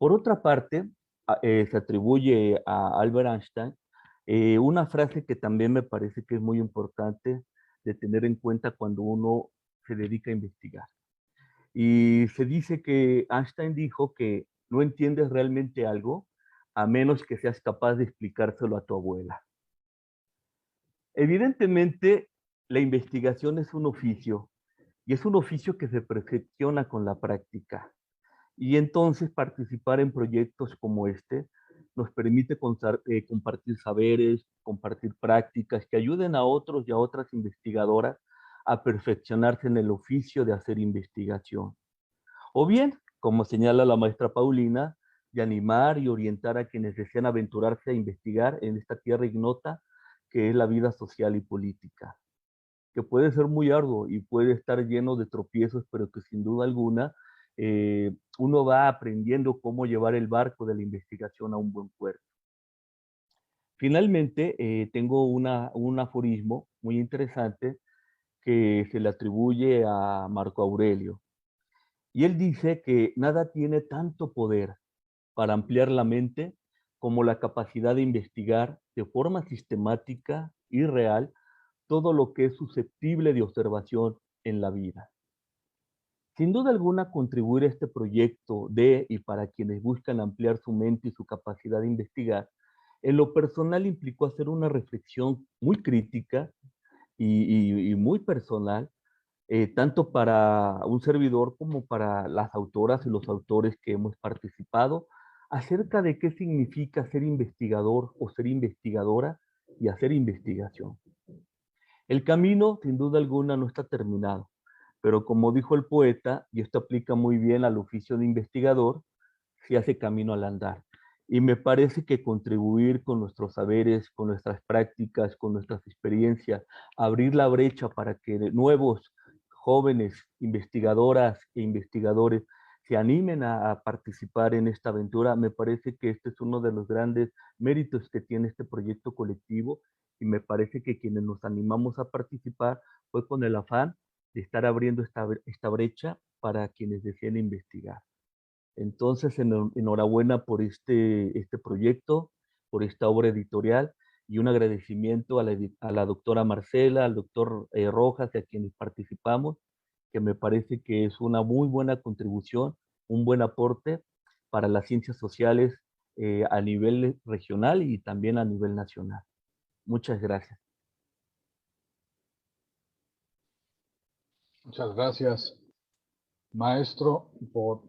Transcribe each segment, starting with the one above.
Por otra parte, se atribuye a Albert Einstein una frase que también me parece que es muy importante de tener en cuenta cuando uno se dedica a investigar. Y se dice que Einstein dijo que no entiendes realmente algo a menos que seas capaz de explicárselo a tu abuela. Evidentemente, la investigación es un oficio y es un oficio que se perfecciona con la práctica. Y entonces participar en proyectos como este nos permite compartir saberes, compartir prácticas que ayuden a otros y a otras investigadoras a perfeccionarse en el oficio de hacer investigación. O bien, como señala la maestra Paulina, de animar y orientar a quienes desean aventurarse a investigar en esta tierra ignota que es la vida social y política, que puede ser muy arduo y puede estar lleno de tropiezos, pero que sin duda alguna uno va aprendiendo cómo llevar el barco de la investigación a un buen puerto. Finalmente, tengo un aforismo muy interesante que se le atribuye a Marco Aurelio. Y él dice que nada tiene tanto poder para ampliar la mente como la capacidad de investigar de forma sistemática y real todo lo que es susceptible de observación en la vida. Sin duda alguna, contribuir a este proyecto de y para quienes buscan ampliar su mente y su capacidad de investigar, en lo personal implicó hacer una reflexión muy crítica y muy personal, tanto para un servidor como para las autoras y los autores que hemos participado, acerca de qué significa ser investigador o ser investigadora y hacer investigación. El camino, sin duda alguna, no está terminado, pero como dijo el poeta, y esto aplica muy bien al oficio de investigador, se hace camino al andar. Y me parece que contribuir con nuestros saberes, con nuestras prácticas, con nuestras experiencias, abrir la brecha para que nuevos jóvenes investigadoras e investigadores se animen a participar en esta aventura, me parece que este es uno de los grandes méritos que tiene este proyecto colectivo y me parece que quienes nos animamos a participar fue con el afán de estar abriendo esta brecha para quienes deseen investigar. Entonces, enhorabuena por este proyecto, por esta obra editorial y un agradecimiento a la doctora Marcela, al doctor Rojas y a quienes participamos, que me parece que es una muy buena contribución, un buen aporte para las ciencias sociales a nivel regional y también a nivel nacional. Muchas gracias. Muchas gracias, maestro, por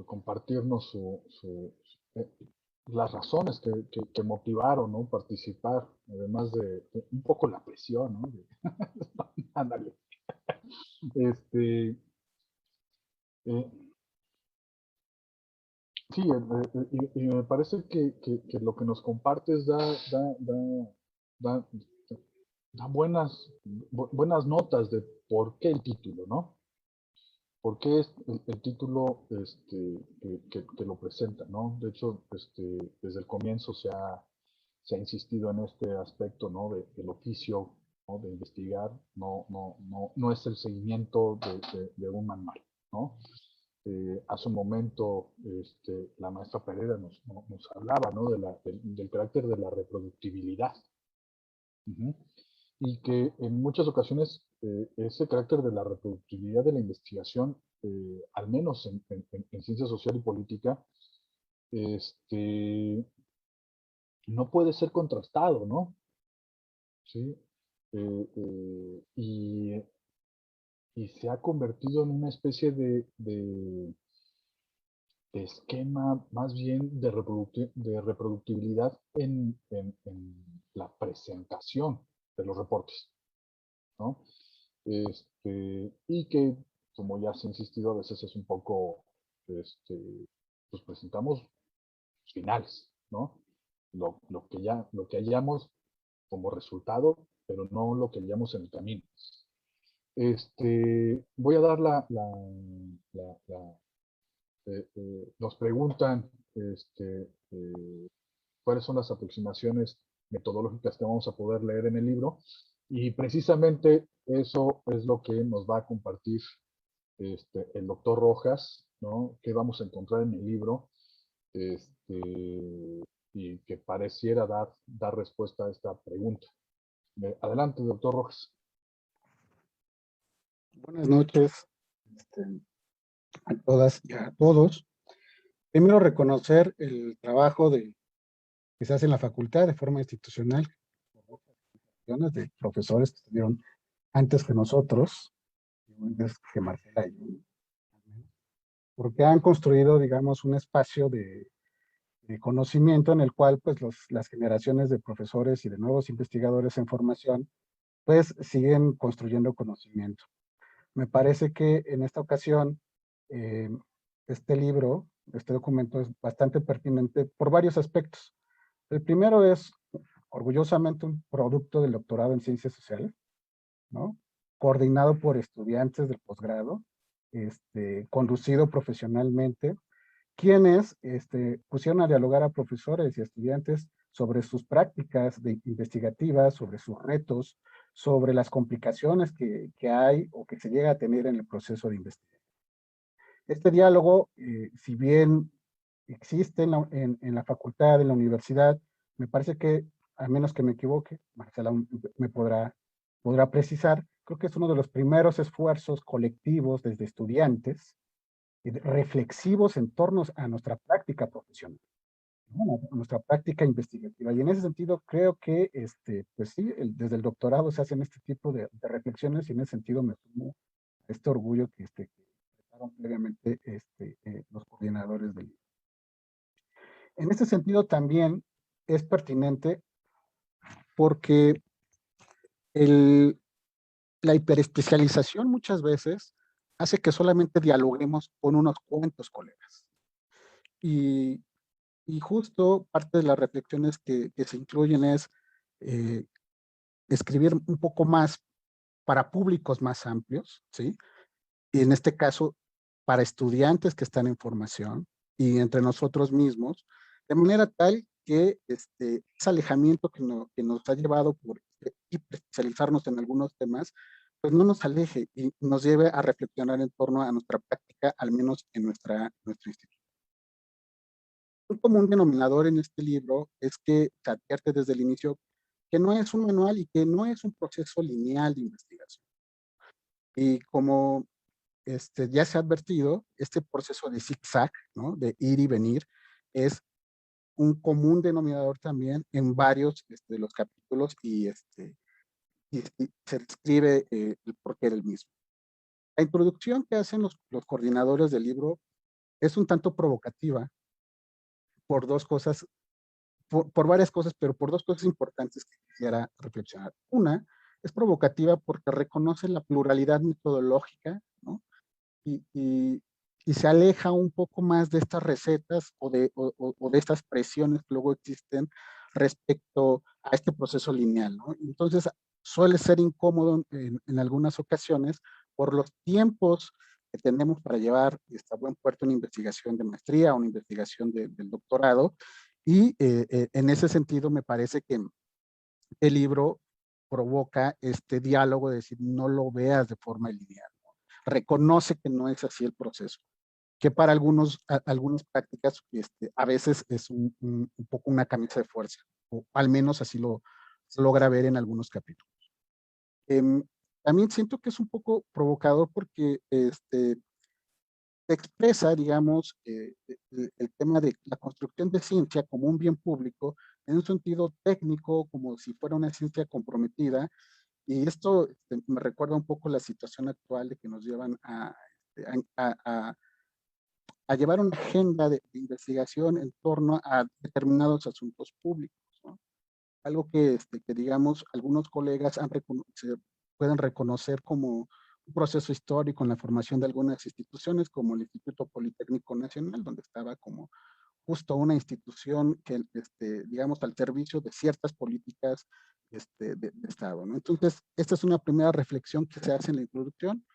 compartirnos las razones que motivaron, ¿no? Participar, además de un poco la presión, ¿no? Ándale. Este, eh, sí, y me parece que lo que nos compartes da, da buenas notas de por qué el título, ¿no? ¿Por qué es el título que lo presenta, ¿no? De hecho, desde el comienzo se ha insistido en este aspecto, ¿no? Del oficio, ¿no? De investigar, no es el seguimiento de un manual, ¿no? Hace un momento la maestra Pereira nos hablaba, ¿no? Del carácter de la reproductibilidad. Uh-huh. Y que en muchas ocasiones ese carácter de la reproductibilidad de la investigación, al menos en ciencia social y política, no puede ser contrastado, ¿no? ¿Sí? Y se ha convertido en una especie de esquema más bien de reproductibilidad en la presentación de los reportes, ¿no? Y que, como ya se ha insistido, a veces es un poco, pues presentamos finales, ¿no? Lo que hallamos como resultado, pero no lo que hallamos en el camino. Voy a dar nos preguntan, cuáles son las aproximaciones metodológicas que vamos a poder leer en el libro. Y precisamente eso es lo que nos va a compartir el doctor Rojas ¿no? ¿Qué vamos a encontrar en el libro? Y que pareciera dar respuesta a esta pregunta. Adelante, doctor Rojas. Buenas noches este, a todas y a todos. Primero, reconocer el trabajo que se hace en la facultad de forma institucional, de profesores que estuvieron antes que nosotros, antes que Marcela y yo, porque han construido, digamos, un espacio de conocimiento en el cual pues las generaciones de profesores y de nuevos investigadores en formación pues siguen construyendo conocimiento. Me parece que en esta ocasión eh, este libro, este documento es bastante pertinente por varios aspectos. El primero es orgullosamente un producto del doctorado en ciencias sociales, ¿no? Coordinado por estudiantes del posgrado, conducido profesionalmente, quienes pusieron a dialogar a profesores y estudiantes sobre sus prácticas investigativas, sobre sus retos, sobre las complicaciones que hay o que se llega a tener en el proceso de investigación. Este diálogo, si bien existe en la facultad, en la universidad, me parece que, a menos que me equivoque, Marcela me podrá precisar, creo que es uno de los primeros esfuerzos colectivos desde estudiantes reflexivos en torno a nuestra práctica profesional, ¿no? A nuestra práctica investigativa. Y en ese sentido creo que, pues sí, desde el doctorado se hacen este tipo de reflexiones y en ese sentido me sumo a este orgullo que expresaron previamente los coordinadores del libro. En este sentido también es pertinente porque el, la hiperespecialización muchas veces hace que solamente dialoguemos con unos cuantos colegas. Y Y justo parte de las reflexiones que se incluyen es eh, escribir un poco más para públicos más amplios, ¿sí? Y en este caso, para estudiantes que están en formación y entre nosotros mismos, de manera tal que ese alejamiento que nos ha llevado por especializarnos en algunos temas, pues no nos aleje y nos lleve a reflexionar en torno a nuestra práctica, al menos en nuestro instituto. Un común denominador en este libro es que se advierte desde el inicio que no es un manual y que no es un proceso lineal de investigación. Y como ya se ha advertido, este proceso de zigzag, ¿no? De ir y venir, es un común denominador también en varios de los capítulos y se describe el porqué del mismo. La introducción que hacen los coordinadores del libro es un tanto provocativa por dos cosas por varias cosas, pero por dos cosas importantes que quisiera reflexionar. Una, es provocativa porque reconoce la pluralidad metodológica, ¿no? Y, y, y se aleja un poco más de estas recetas o de estas presiones que luego existen respecto a este proceso lineal, ¿no? Entonces, suele ser incómodo en algunas ocasiones por los tiempos que tenemos para llevar a buen puerto una investigación de maestría o una investigación del doctorado, y en ese sentido me parece que el libro provoca este diálogo de decir, no lo veas de forma lineal, ¿no? Reconoce que no es así el proceso, que para algunas prácticas a veces es un poco una camisa de fuerza, o al menos así lo logra ver en algunos capítulos. Em, También siento que es un poco provocador porque expresa, digamos, el tema de la construcción de ciencia como un bien público en un sentido técnico, como si fuera una ciencia comprometida. Y esto me recuerda un poco la situación actual de que nos llevan a llevar una agenda de investigación en torno a determinados asuntos públicos, ¿no? Algo que digamos, algunos colegas se pueden reconocer como un proceso histórico en la formación de algunas instituciones, como el Instituto Politécnico Nacional, donde estaba como justo una institución que, digamos, al servicio de ciertas políticas de Estado, ¿no? Entonces, esta es una primera reflexión que se hace en la introducción.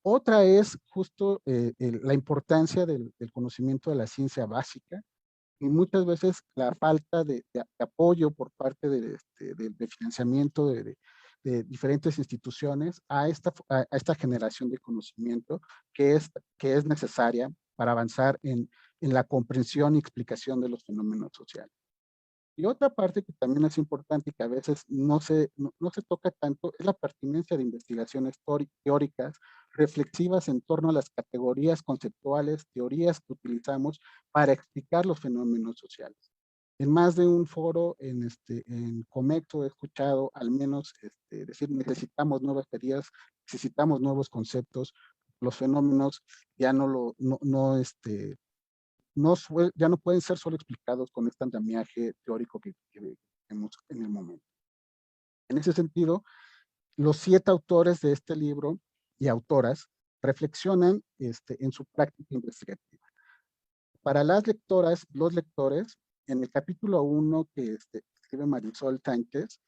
Otra es justo la importancia del conocimiento de la ciencia básica, y muchas veces la falta de apoyo por parte de financiamiento de diferentes instituciones a esta generación de conocimiento que es necesaria para avanzar en la comprensión y explicación de los fenómenos sociales. Y otra parte que también es importante y que a veces no se toca tanto es la pertinencia de investigaciones teóricas reflexivas en torno a las categorías conceptuales, teorías que utilizamos para explicar los fenómenos sociales. En más de un foro en Comexo he escuchado al menos decir necesitamos nuevas teorías, necesitamos nuevos conceptos, los fenómenos ya ya no pueden ser solo explicados con este andamiaje teórico que vemos en el momento. En ese sentido, los 7 autores de este libro y autoras reflexionan en su práctica investigativa. Para las lectoras, los lectores, en el capítulo 1 que escribe Marisol Sánchez,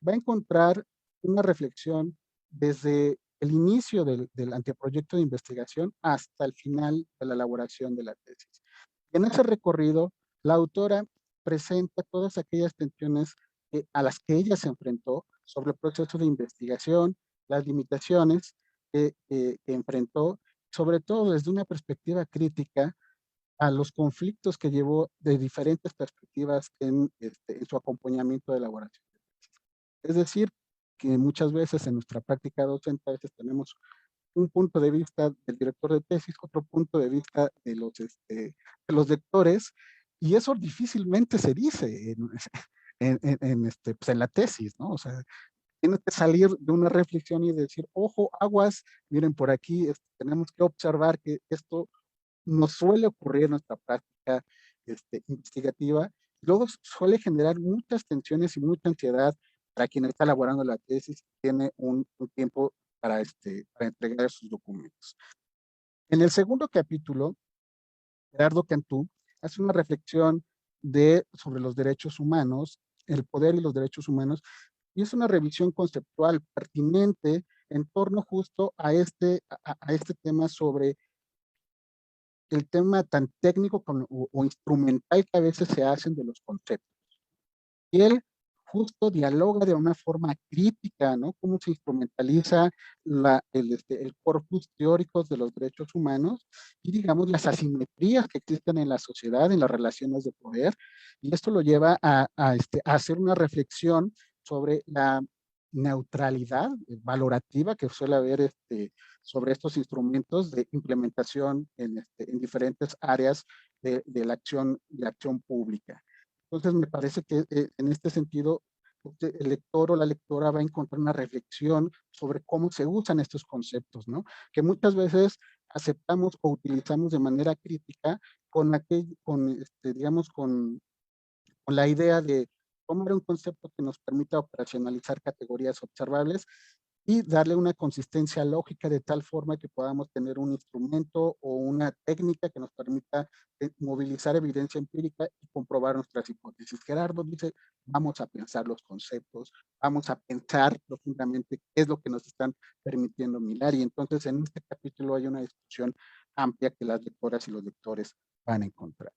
va a encontrar una reflexión desde el inicio del anteproyecto de investigación hasta el final de la elaboración de la tesis. En ese recorrido, la autora presenta todas aquellas tensiones a las que ella se enfrentó sobre el proceso de investigación, las limitaciones que enfrentó, sobre todo desde una perspectiva crítica a los conflictos que llevó de diferentes perspectivas en su acompañamiento de elaboración. Es decir, que muchas veces en nuestra práctica docente a veces tenemos un punto de vista del director de tesis, otro punto de vista de los lectores, y eso difícilmente se dice pues en la tesis, ¿no? O sea, tienes que salir de una reflexión y decir, ojo, aguas, miren por aquí, tenemos que observar que esto nos suele ocurrir en nuestra práctica investigativa, luego suele generar muchas tensiones y mucha ansiedad para quien está elaborando la tesis, tiene un tiempo para entregar sus documentos. En el segundo capítulo, Gerardo Cantú hace una reflexión sobre los derechos humanos, el poder y los derechos humanos, y es una revisión conceptual pertinente en torno justo a este tema sobre el tema tan técnico o instrumental que a veces se hacen de los conceptos. Y él justo dialoga de una forma crítica, ¿no? Cómo se instrumentaliza el corpus teórico de los derechos humanos y, digamos, las asimetrías que existen en la sociedad, en las relaciones de poder. Y esto lo lleva a hacer una reflexión sobre la neutralidad valorativa que suele haber sobre estos instrumentos de implementación en diferentes áreas de la acción pública. Entonces, me parece que en este sentido, el lector o la lectora va a encontrar una reflexión sobre cómo se usan estos conceptos, ¿no? Que muchas veces aceptamos o utilizamos de manera crítica digamos, con la idea de tomar un concepto que nos permita operacionalizar categorías observables y darle una consistencia lógica de tal forma que podamos tener un instrumento o una técnica que nos permita movilizar evidencia empírica y comprobar nuestras hipótesis. Gerardo dice, vamos a pensar los conceptos, vamos a pensar profundamente qué es lo que nos están permitiendo mirar, y entonces en este capítulo hay una discusión amplia que las lectoras y los lectores van a encontrar.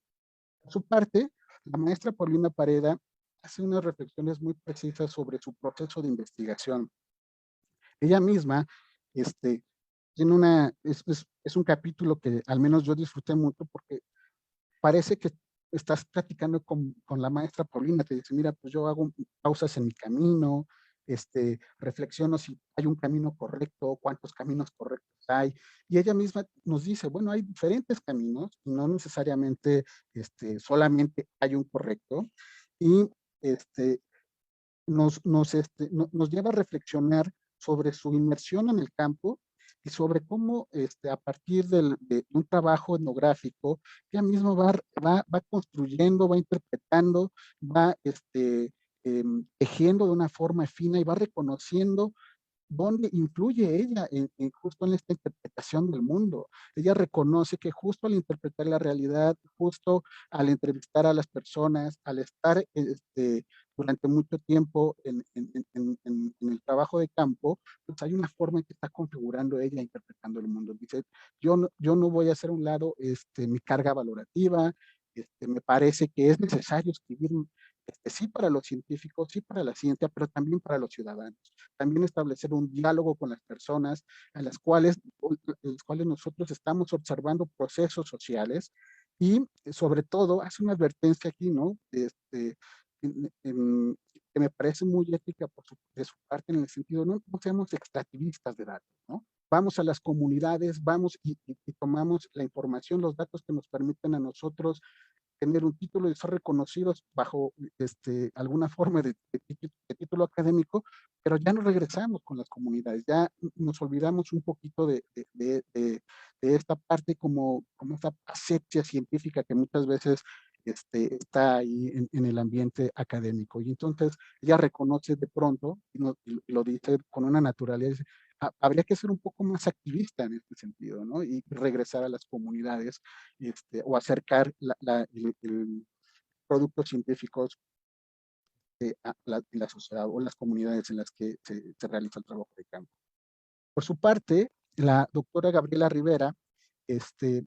Por su parte, la maestra Paulina Pareda hace unas reflexiones muy precisas sobre su proceso de investigación. Ella misma, tiene es un capítulo que al menos yo disfruté mucho porque parece que estás platicando con la maestra Paulina, te dice, mira, pues yo hago pausas en mi camino, reflexiono si hay un camino correcto, cuántos caminos correctos hay, y ella misma nos dice, bueno, hay diferentes caminos, y no necesariamente solamente hay un correcto, y nos lleva a reflexionar sobre su inmersión en el campo y sobre cómo a partir de un trabajo etnográfico, ella misma va construyendo, va interpretando, va tejiendo de una forma fina y va reconociendo dónde influye ella justo en esta interpretación del mundo. Ella reconoce que justo al interpretar la realidad, justo al entrevistar a las personas, al estar durante mucho tiempo en el trabajo de campo, pues hay una forma en que está configurando ella, interpretando el mundo. Dice, yo no voy a hacer a un lado mi carga valorativa, me parece que es necesario escribir sí para los científicos, sí para la ciencia, pero también para los ciudadanos. También establecer un diálogo con las personas a las cuales nosotros estamos observando procesos sociales y sobre todo hace una advertencia aquí, ¿no? Que me parece muy ética de su parte en el sentido, no seamos extractivistas de datos, ¿no? Vamos a las comunidades, vamos y tomamos la información, los datos que nos permiten a nosotros tener un título y ser reconocidos bajo alguna forma de título académico, pero ya no regresamos con las comunidades, ya nos olvidamos un poquito de esta parte como esta asepsia científica que muchas veces está ahí en el ambiente académico. Y entonces ella reconoce de pronto, y lo dice con una naturalidad, dice, habría que ser un poco más activista en este sentido, ¿no? Y regresar a las comunidades o acercar el productos científicos a la sociedad o las comunidades en las que se realiza el trabajo de campo. Por su parte, la doctora Gabriela Rivera, en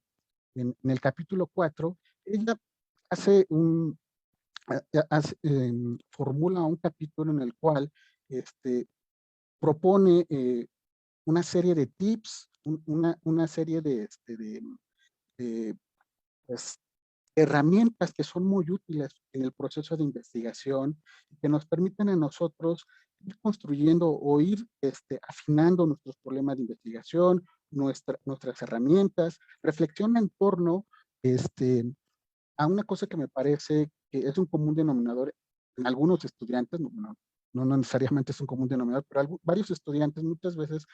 el capítulo 4, ella hace formula un capítulo en el cual propone una serie de tips, una serie de, pues, herramientas que son muy útiles en el proceso de investigación, que nos permiten a nosotros ir construyendo o ir afinando nuestros problemas de investigación, nuestras herramientas, reflexiona en torno a una cosa que me parece que es un común denominador en algunos estudiantes, no necesariamente es un común denominador, pero varios estudiantes muchas veces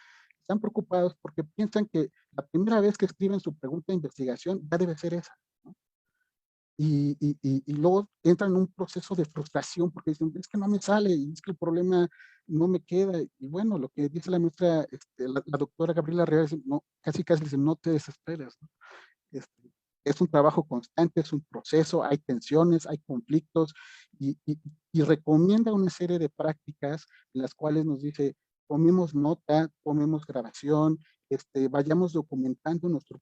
están preocupados porque piensan que la primera vez que escriben su pregunta de investigación ya debe ser esa, ¿no? Y luego entran en un proceso de frustración porque dicen, es que no me sale, y es que el problema no me queda. Y bueno, lo que dice la maestra, la doctora Gabriela Rivera, no, casi dice, no te desesperes, ¿no? Este, es un trabajo constante, es un proceso, hay tensiones, hay conflictos y recomienda una serie de prácticas en las cuales nos dice, tomemos nota, tomemos grabación, vayamos documentando nuestro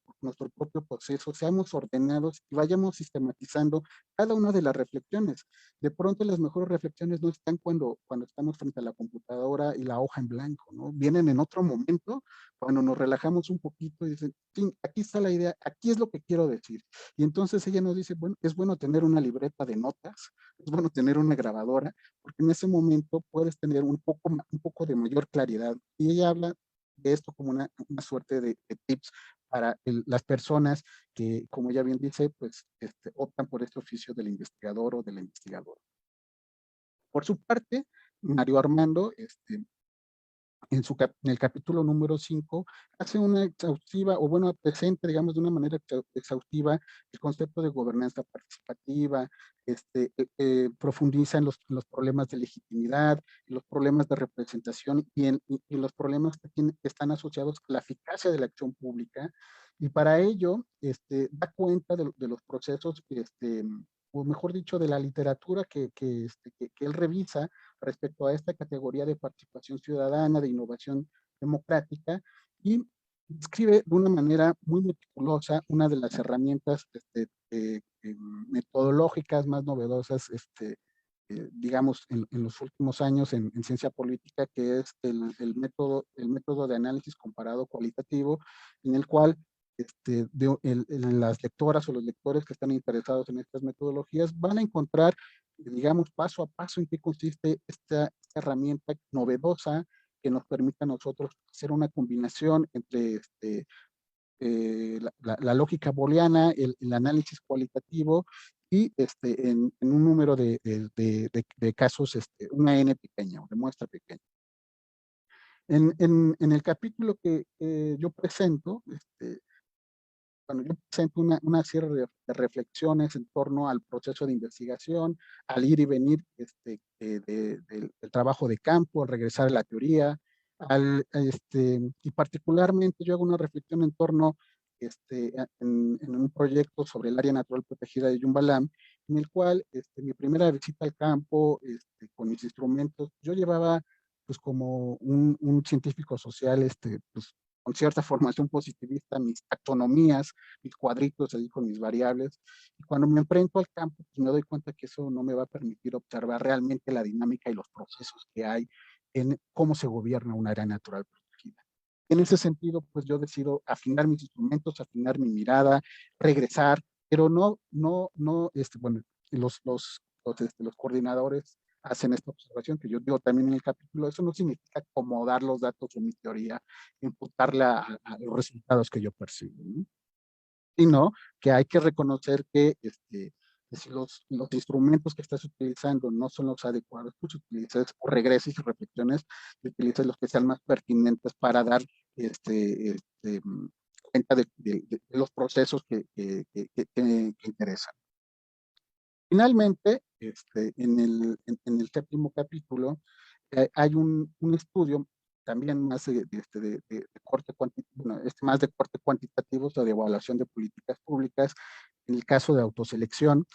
propio proceso, seamos ordenados y vayamos sistematizando cada una de las reflexiones. De pronto las mejores reflexiones no están cuando estamos frente a la computadora y la hoja en blanco, ¿no? Vienen en otro momento, cuando nos relajamos un poquito y dicen, sí, aquí está la idea, aquí es lo que quiero decir. Y entonces ella nos dice, bueno, es bueno tener una libreta de notas, es bueno tener una grabadora, porque en ese momento puedes tener un poco de mayor claridad. Y ella habla de esto como una suerte de tips para las personas que, como ella bien dice, pues optan por este oficio del investigador o de la investigadora. Por su parte, Mario Armando, en el capítulo número 5, hace una exhaustiva, o bueno, presenta, digamos, de una manera exhaustiva el concepto de gobernanza participativa, profundiza en los problemas de legitimidad, en los problemas de representación y los problemas que están asociados a la eficacia de la acción pública. Y para ello, da cuenta de los procesos, o mejor dicho, de la literatura que él revisa respecto a esta categoría de participación ciudadana, de innovación democrática, y describe de una manera muy meticulosa una de las herramientas metodológicas más novedosas, digamos, en los últimos años en ciencia política, que es el método de análisis comparado cualitativo, en el cual las lectoras o los lectores que están interesados en estas metodologías van a encontrar, digamos, paso a paso en qué consiste esta herramienta novedosa que nos permite a nosotros hacer una combinación entre la lógica booleana, el análisis cualitativo y en un número de casos, una n pequeña, o de muestra pequeña. En el capítulo que yo presento, bueno, yo presento una serie de reflexiones en torno al proceso de investigación, al ir y venir del trabajo de campo, al regresar a la teoría, y particularmente yo hago una reflexión en torno en un proyecto sobre el área natural protegida de Yumbalam, en el cual mi primera visita al campo con mis instrumentos, yo llevaba pues como un científico social, pues con cierta formación positivista, mis taxonomías, mis cuadritos ahí con mis variables. Y cuando me enfrento al campo, pues me doy cuenta que eso no me va a permitir observar realmente la dinámica y los procesos que hay en cómo se gobierna una área natural protegida. En ese sentido, pues yo decido afinar mis instrumentos, afinar mi mirada, regresar, pero bueno, los coordinadores hacen esta observación que yo digo también en el capítulo. Eso no significa acomodar los datos o mi teoría, imputarla a los resultados que yo percibo, ¿no? Sino que hay que reconocer que si los instrumentos que estás utilizando no son los adecuados, pues utilices o regreses y reflexiones y utilices los que sean más pertinentes para dar cuenta de los procesos que interesan. Finalmente, en el séptimo capítulo, hay un estudio también más de corte cuantitativo, bueno, más de corte cuantitativo, o de evaluación de políticas públicas, en el caso de autoselección,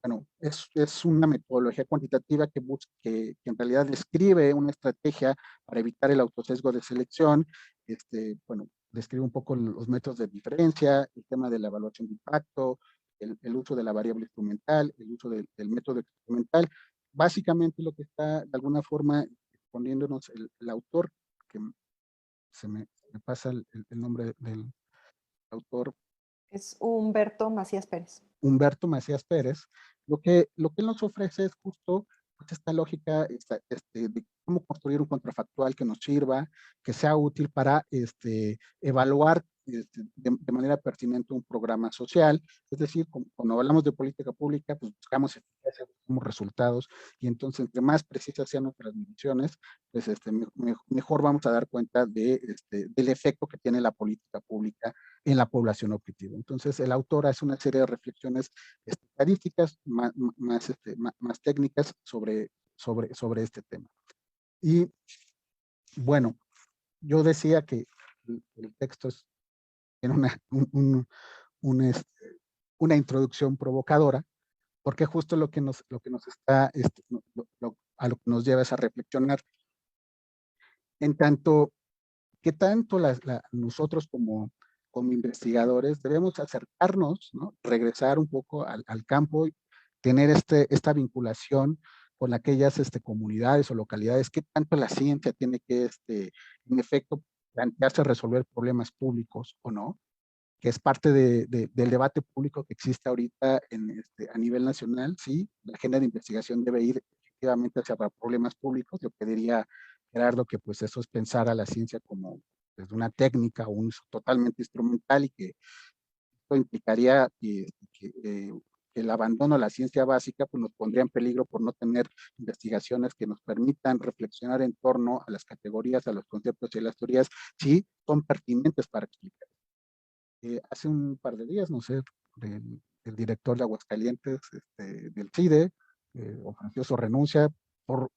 bueno, es una metodología cuantitativa que en realidad describe una estrategia para evitar el autosesgo de selección. Bueno, describe un poco los métodos de diferencia, el tema de la evaluación de impacto, el uso de la variable instrumental, el uso del método experimental. Básicamente lo que está de alguna forma poniéndonos el autor, que se me pasa el nombre del autor, Es Humberto Macías Pérez. Humberto Macías Pérez, lo que él nos ofrece es justo pues, esta lógica de cómo construir un contrafactual que nos sirva, que sea útil para evaluar de manera pertinente un programa social. Es decir, cuando hablamos de política pública, pues buscamos eficacia, buscamos resultados, y entonces entre más precisas sean nuestras mediciones, pues mejor vamos a dar cuenta del efecto que tiene la política pública en la población objetivo. Entonces, el autor hace una serie de reflexiones estadísticas más técnicas sobre este tema. Y bueno, yo decía que el texto tiene una introducción provocadora, porque justo lo que nos está, a lo que nos lleva es a reflexionar en tanto que tanto nosotros como investigadores debemos acercarnos, ¿no? Regresar un poco al campo, tener esta vinculación con aquellas comunidades o localidades, qué tanto la ciencia tiene que, en efecto, plantearse resolver problemas públicos o no, que es parte del debate público que existe ahorita a nivel nacional. Sí, la agenda de investigación debe ir efectivamente hacia problemas públicos. Yo pediría, Gerardo, que pues eso es pensar a la ciencia como desde una técnica o un uso totalmente instrumental, y que esto implicaría que el abandono a la ciencia básica pues nos pondría en peligro por no tener investigaciones que nos permitan reflexionar en torno a las categorías, a los conceptos y a las teorías, si son pertinentes para explicar. Hace un par de días, no sé, el director de Aguascalientes, del CIDE, ofreció su renuncia por,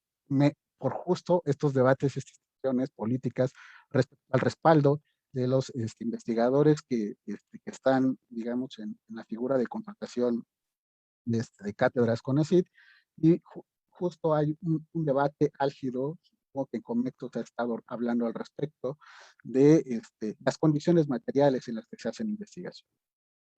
por justo estos debates, estas discusiones políticas respecto al respaldo de los investigadores que están, digamos, en la figura de contratación de cátedras CONACYT, y justo hay un debate álgido, supongo que en Conecto se ha estado hablando al respecto, de las condiciones materiales en las que se hacen investigación.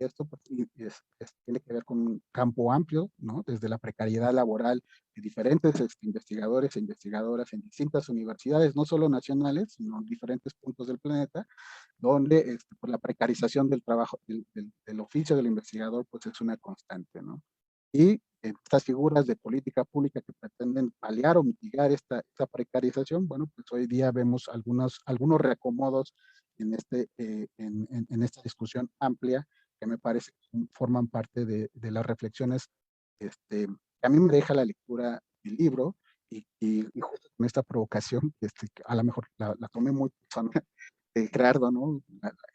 Esto pues, tiene que ver con un campo amplio, ¿no? Desde la precariedad laboral de diferentes investigadores e investigadoras en distintas universidades, no solo nacionales, sino en diferentes puntos del planeta, donde pues, la precarización del trabajo, del oficio del investigador, pues es una constante, ¿no? Y estas figuras de política pública que pretenden paliar o mitigar esta precarización, bueno, pues hoy día vemos algunos reacomodos en esta discusión amplia, que me parece que forman parte de las reflexiones que a mí me deja la lectura del libro, y justo con esta provocación, que a lo mejor la tomé muy personal, de Gerardo, ¿no?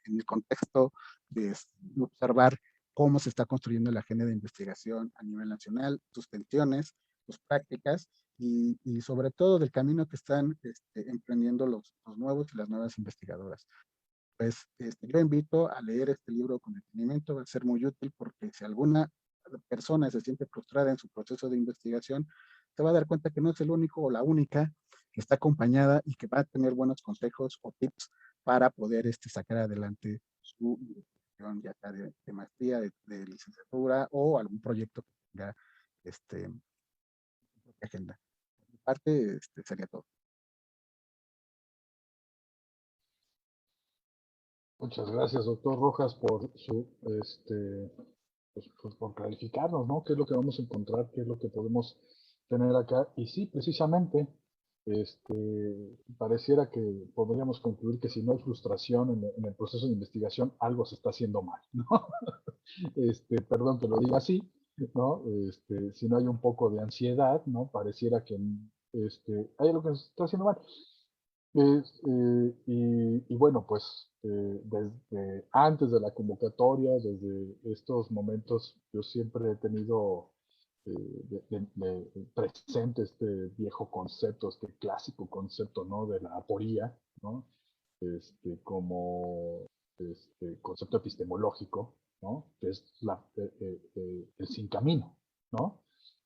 En el contexto de observar cómo se está construyendo la agenda de investigación a nivel nacional, sus tensiones, sus prácticas, y sobre todo del camino que están emprendiendo los nuevos y las nuevas investigadoras. Pues yo invito a leer este libro con detenimiento, va a ser muy útil, porque si alguna persona se siente frustrada en su proceso de investigación, se va a dar cuenta que no es el único o la única que está acompañada y que va a tener buenos consejos o tips para poder sacar adelante su investigación, ya sea de maestría, de licenciatura o algún proyecto que tenga agenda. Por mi parte, sería todo. Muchas gracias, doctor Rojas, por pues por clarificarnos, ¿no? ¿Qué es lo que vamos a encontrar? ¿Qué es lo que podemos tener acá? Y sí, precisamente, pareciera que podríamos concluir que si no hay frustración en el proceso de investigación, algo se está haciendo mal, ¿no? Perdón que lo diga así, ¿no? Si no hay un poco de ansiedad, ¿no? Pareciera que hay algo que se está haciendo mal. Y bueno, pues desde antes de la convocatoria, desde estos momentos, yo siempre he tenido presente este viejo concepto, este clásico concepto, ¿no? De la aporía, ¿no? Como concepto epistemológico, ¿no? Que es el sin camino, ¿no?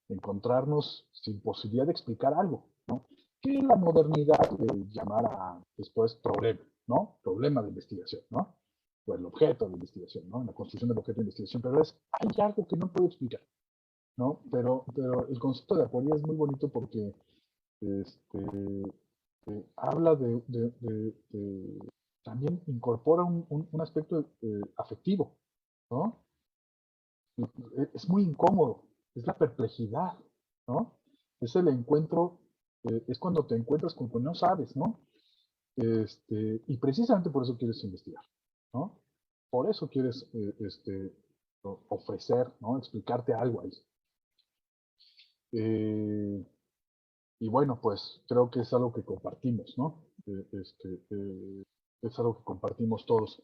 Encontrarnos sin posibilidad de explicar algo, ¿no? Que la modernidad llamara después problema, ¿no? Problema de investigación, ¿no? O el objeto de investigación, ¿no? En la construcción del objeto de investigación, pero hay algo que no puedo explicar, ¿no? Pero el concepto de aporía es muy bonito porque habla también incorpora un aspecto afectivo, ¿no? Es muy incómodo, es la perplejidad, ¿no? Es el encuentro, es cuando te encuentras con que no sabes, ¿no? Y precisamente por eso quieres investigar, ¿no? Por eso quieres ofrecer, ¿no? Explicarte algo ahí. Y bueno, pues creo que es algo que compartimos, ¿no? Es algo que compartimos todos.